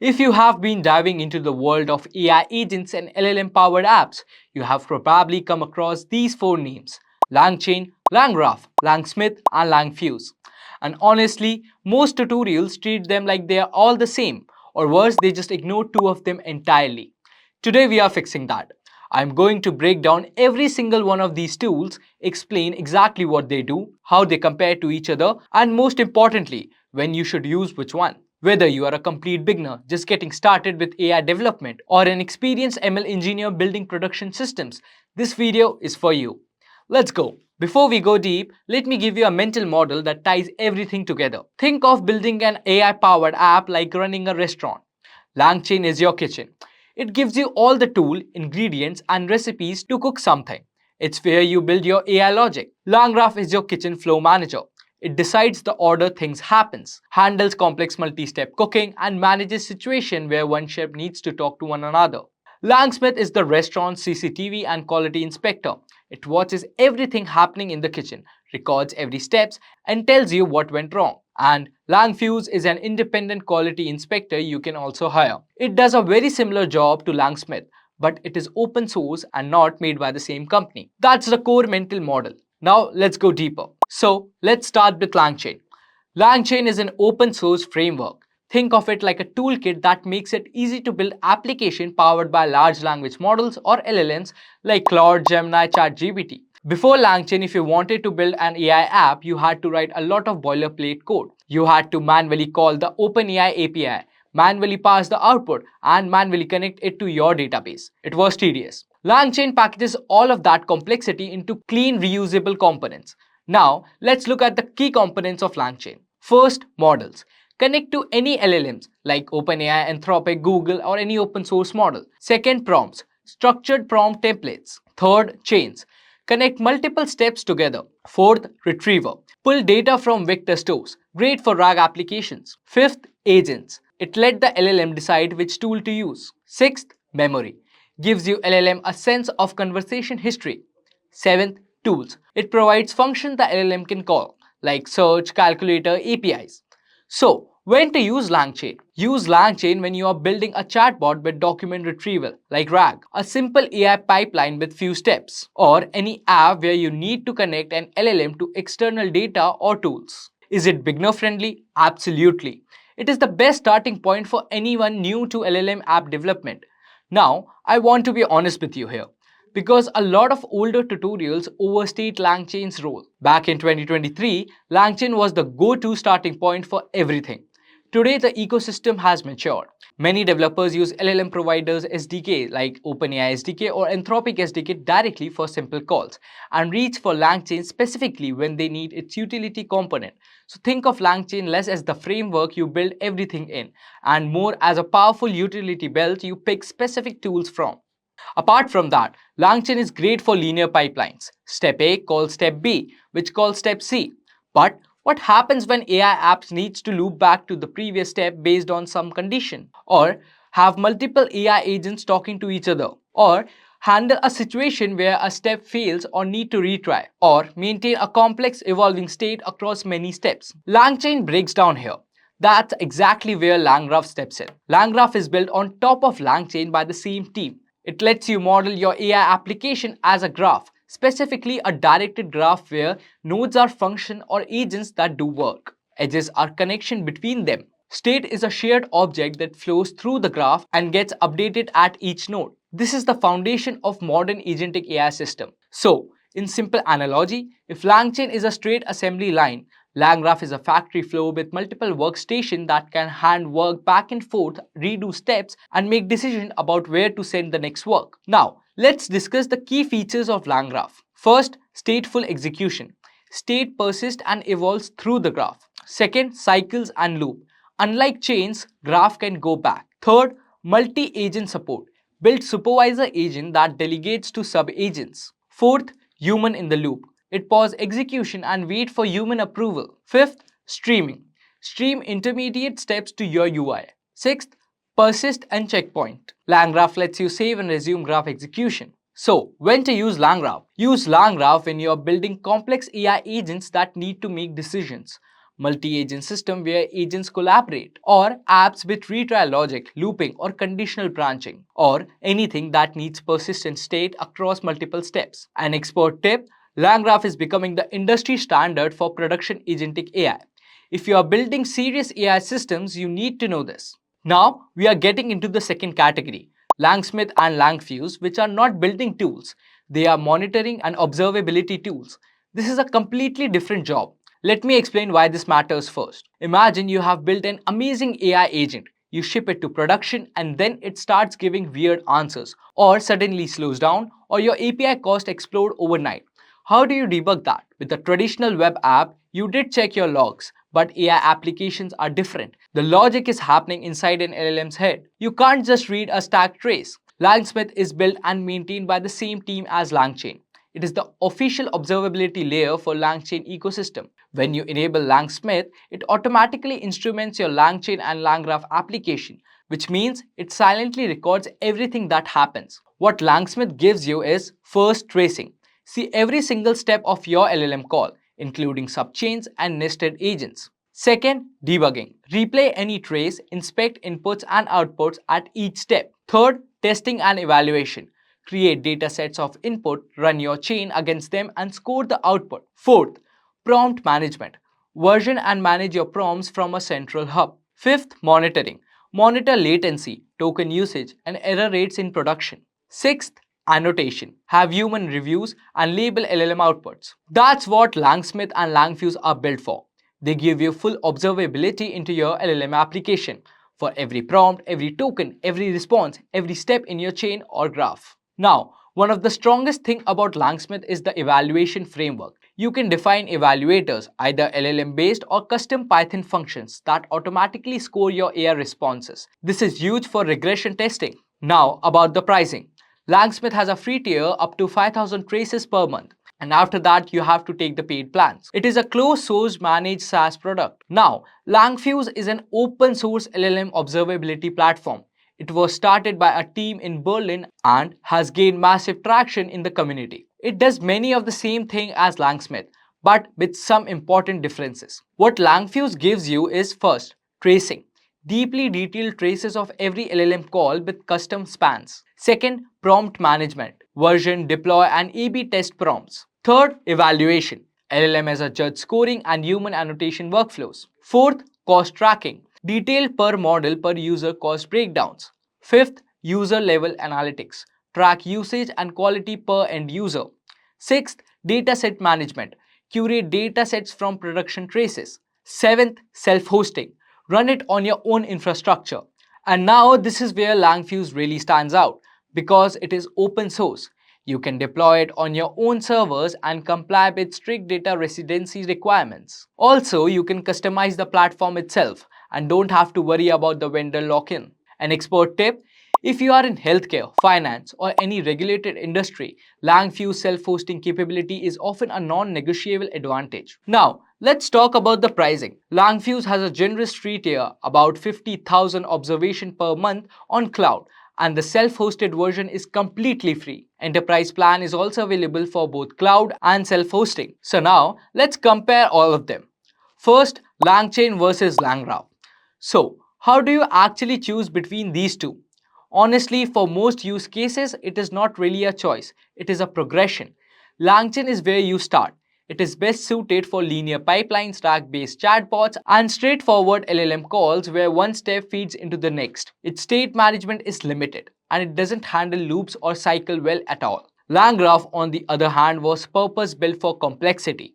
If you have been diving into the world of AI agents and LLM-powered apps, you have probably come across these four names: LangChain, LangGraph, LangSmith and LangFuse. And honestly, most tutorials treat them like they are all the same, or worse, they just ignore two of them entirely. Today we are fixing that. I'm going to break down every single one of these tools, explain exactly what they do, how they compare to each other, and most importantly, when you should use which one. Whether you are a complete beginner just getting started with AI development or an experienced ML engineer building production systems, this video is for you. Let's go. Before we go deep, let me give you a mental model that ties everything together. Think of building an AI-powered app like running a restaurant. LangChain is your kitchen. It gives you all the tool, ingredients and recipes to cook something. It's where you build your AI logic. LangGraph is your kitchen flow manager. It decides the order things happens, handles complex multi-step cooking and manages situation where one chef needs to talk to one another. LangSmith is the restaurant CCTV and quality inspector. It watches everything happening in the kitchen, records every steps and tells you what went wrong. And LangFuse is an independent quality inspector you can also hire. It does a very similar job to LangSmith, but it is open source and not made by the same company. That's the core mental model. Now let's go deeper. So let's start with LangChain. LangChain is an open source framework. Think of it like a toolkit that makes it easy to build applications powered by large language models or LLMs like Claude, Gemini, ChatGPT. Before LangChain, if you wanted to build an AI app, you had to write a lot of boilerplate code. You had to manually call the OpenAI API, manually pass the output, and manually connect it to your database. It was tedious. LangChain packages all of that complexity into clean, reusable components. Now, let's look at the key components of LangChain. First, models. Connect to any LLMs like OpenAI, Anthropic, Google, or any open source model. Second, prompts. Structured prompt templates. Third, chains. Connect multiple steps together. Fourth, retriever. Pull data from vector stores. Great for RAG applications. Fifth, agents. It let the LLM decide which tool to use. Sixth, memory. Gives you LLM a sense of conversation history. Seventh, tools. It provides functions the LLM can call, like search, calculator, APIs. So, when to use LangChain? Use LangChain when you are building a chatbot with document retrieval, like RAG, a simple AI pipeline with few steps, or any app where you need to connect an LLM to external data or tools. Is it beginner friendly? Absolutely. It is the best starting point for anyone new to LLM app development. Now, I want to be honest with you here, because a lot of older tutorials overstate LangChain's role. Back in 2023, LangChain was the go-to starting point for everything. Today, the ecosystem has matured. Many developers use LLM providers SDK like OpenAI SDK or Anthropic SDK directly for simple calls and reach for LangChain specifically when they need its utility component. So think of LangChain less as the framework you build everything in and more as a powerful utility belt you pick specific tools from. Apart from that, LangChain is great for linear pipelines. Step A calls step B, which calls step C. But what happens when AI apps needs to loop back to the previous step based on some condition? Or have multiple AI agents talking to each other? Or handle a situation where a step fails or need to retry? Or maintain a complex evolving state across many steps? LangChain breaks down here. That's exactly where LangGraph steps in. LangGraph is built on top of LangChain by the same team. It lets you model your AI application as a graph, specifically a directed graph where nodes are functions or agents that do work. Edges are connection between them. State is a shared object that flows through the graph and gets updated at each node. This is the foundation of modern agentic AI system. So, in simple analogy, if LangChain is a straight assembly line, LangGraph is a factory flow with multiple workstations that can hand work back and forth, redo steps, and make decisions about where to send the next work. Now, let's discuss the key features of LangGraph. First, stateful execution. State persists and evolves through the graph. Second, cycles and loop. Unlike chains, graph can go back. Third, multi-agent support. Build supervisor agent that delegates to sub-agents. Fourth, human in the loop. It pauses execution and waits for human approval. Fifth, streaming. Stream intermediate steps to your UI. Sixth, persist and checkpoint. LangGraph lets you save and resume graph execution. So, when to use LangGraph? Use LangGraph when you are building complex AI agents that need to make decisions. multi-agent system where agents collaborate, or apps with retry logic, looping, or conditional branching, or anything that needs persistent state across multiple steps. An expert tip: LangGraph is becoming the industry standard for production agentic AI. If you are building serious AI systems, you need to know this. Now, we are getting into the second category, LangSmith and LangFuse, which are not building tools. They are monitoring and observability tools. This is a completely different job. Let me explain why this matters first. Imagine you have built an amazing AI agent. You ship it to production and then it starts giving weird answers, or suddenly slows down, or your API cost explode overnight. How do you debug that? With a traditional web app, you did check your logs, but AI applications are different. The logic is happening inside an LLM's head. You can't just read a stack trace. LangSmith is built and maintained by the same team as LangChain. It is the official observability layer for LangChain ecosystem. When you enable LangSmith, it automatically instruments your LangChain and LangGraph application, which means it silently records everything that happens. What LangSmith gives you is first tracing. See every single step of your LLM call, including subchains and nested agents. Second, debugging. Replay any trace, inspect inputs and outputs at each step. Third, testing and evaluation. Create datasets of input, run your chain against them and score the output. Fourth, prompt management. Version and manage your prompts from a central hub. Fifth, monitoring. Monitor latency, token usage, and error rates in production. Sixth, annotation. Have human reviews and label LLM outputs. That's what LangSmith and LangFuse are built for. They give you full observability into your LLM application for every prompt, every token, every response, every step in your chain or graph. Now, one of the strongest things about LangSmith is the evaluation framework. You can define evaluators, either LLM based or custom Python functions that automatically score your AI responses. This is huge for regression testing. Now, about the pricing. LangSmith has a free tier up to 5,000 traces per month. And after that, you have to take the paid plans. It is a closed source managed SaaS product. Now, LangFuse is an open source LLM observability platform. It was started by a team in Berlin and has gained massive traction in the community. It does many of the same thing as LangSmith, but with some important differences. What LangFuse gives you is first, tracing. Deeply detailed traces of every LLM call with custom spans. Second, prompt management. Version, deploy, and A/B test prompts. Third, evaluation. LLM as a judge scoring and human annotation workflows. Fourth, cost tracking. Detailed per model per user cost breakdowns. Fifth, user level analytics. Track usage and quality per end user. Sixth, dataset management. Curate datasets from production traces. Seventh, self-hosting. Run it on your own infrastructure. And now this is where LangFuse really stands out because it is open source. You can deploy it on your own servers and comply with strict data residency requirements. Also, you can customize the platform itself and don't have to worry about the vendor lock-in. An expert tip: if you are in healthcare, finance, or any regulated industry, LangFuse self-hosting capability is often a non-negotiable advantage. Now, let's talk about the pricing. LangFuse has a generous free tier, about 50,000 observation per month on cloud, and the self-hosted version is completely free. Enterprise plan is also available for both cloud and self-hosting. So now, let's compare all of them. First, LangChain versus LangGraph. So, how do you actually choose between these two? Honestly, for most use cases, it is not really a choice. It is a progression. LangChain is where you start. It is best suited for linear pipeline stack-based chatbots and straightforward LLM calls where one step feeds into the next. Its state management is limited, and it doesn't handle loops or cycle well at all. LangGraph, on the other hand, was purpose-built for complexity.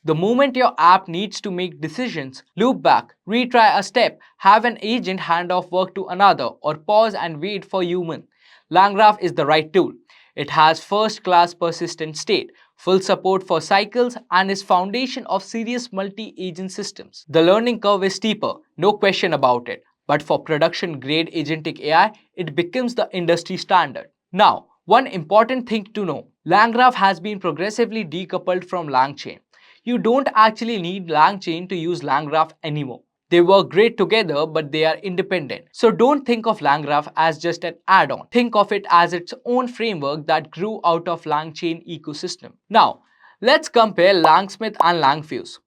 The moment your app needs to make decisions, loop back, retry a step, have an agent hand off work to another, or pause and wait for human, LangGraph is the right tool. It has first-class persistent state, full support for cycles, and is foundation of serious multi-agent systems. The learning curve is steeper, no question about it, but for production-grade agentic AI, it becomes the industry standard. Now, one important thing to know: LangGraph has been progressively decoupled from LangChain. You don't actually need LangChain to use LangGraph anymore. They work great together, but they are independent. So don't think of LangGraph as just an add-on. Think of it as its own framework that grew out of LangChain ecosystem. Now, let's compare LangSmith and LangFuse.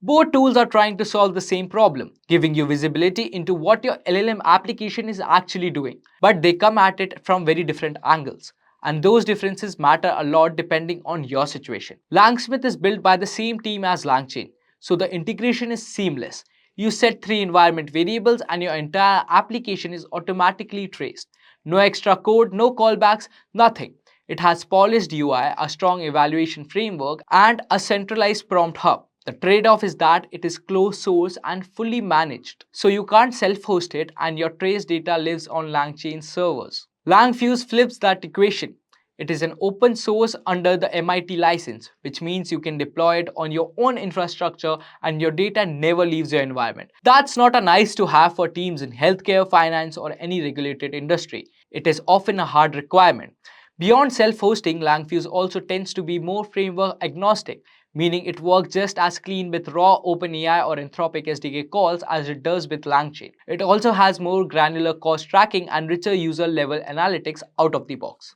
Both tools are trying to solve the same problem, giving you visibility into what your LLM application is actually doing. But they come at it from very different angles. And those differences matter a lot depending on your situation. LangSmith is built by the same team as LangChain, so the integration is seamless. You set 3 environment variables and your entire application is automatically traced. No extra code, no callbacks, nothing. It has polished UI, a strong evaluation framework, and a centralized prompt hub. The trade-off is that it is closed source and fully managed. So you can't self-host it and your trace data lives on LangChain servers. LangFuse flips that equation. It is an open source under the MIT license, which means you can deploy it on your own infrastructure and your data never leaves your environment. That's not a nice to have for teams in healthcare, finance, or any regulated industry. It is often a hard requirement. Beyond self-hosting, LangFuse also tends to be more framework agnostic, meaning it works just as clean with raw OpenAI or Anthropic SDK calls as it does with LangChain. It also has more granular cost tracking and richer user-level analytics out of the box.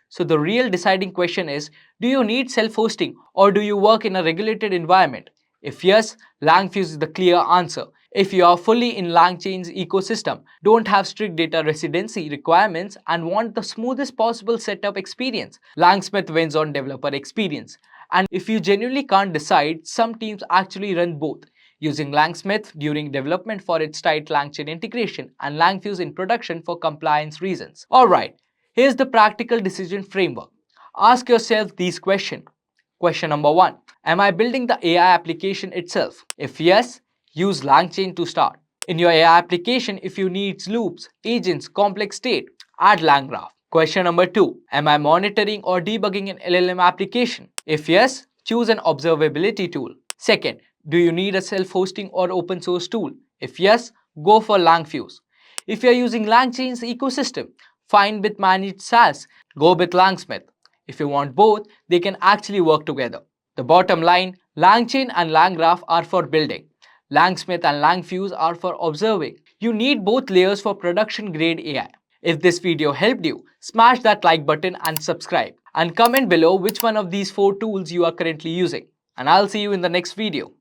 So the real deciding question is, do you need self-hosting or do you work in a regulated environment? If yes, LangFuse is the clear answer. If you are fully in LangChain's ecosystem, don't have strict data residency requirements, and want the smoothest possible setup experience, LangSmith wins on developer experience. And if you genuinely can't decide, some teams actually run both, using LangSmith during development for its tight LangChain integration and LangFuse in production for compliance reasons. Alright, here's the practical decision framework. Ask yourself these questions. Question number 1. Am I building the AI application itself? If yes, use LangChain to start. In your AI application, if you need loops, agents, complex state, add LangGraph. Question number 2. Am I monitoring or debugging an LLM application? If yes, choose an observability tool. Second, do you need a self-hosting or open source tool? If yes, go for LangFuse. If you are using LangChain's ecosystem, fine with managed SaaS, go with LangSmith. If you want both, they can actually work together. The bottom line, LangChain and LangGraph are for building. LangSmith and LangFuse are for observing. You need both layers for production grade AI. If this video helped you, smash that like button and subscribe. And comment below which one of these 4 tools you are currently using. And I'll see you in the next video.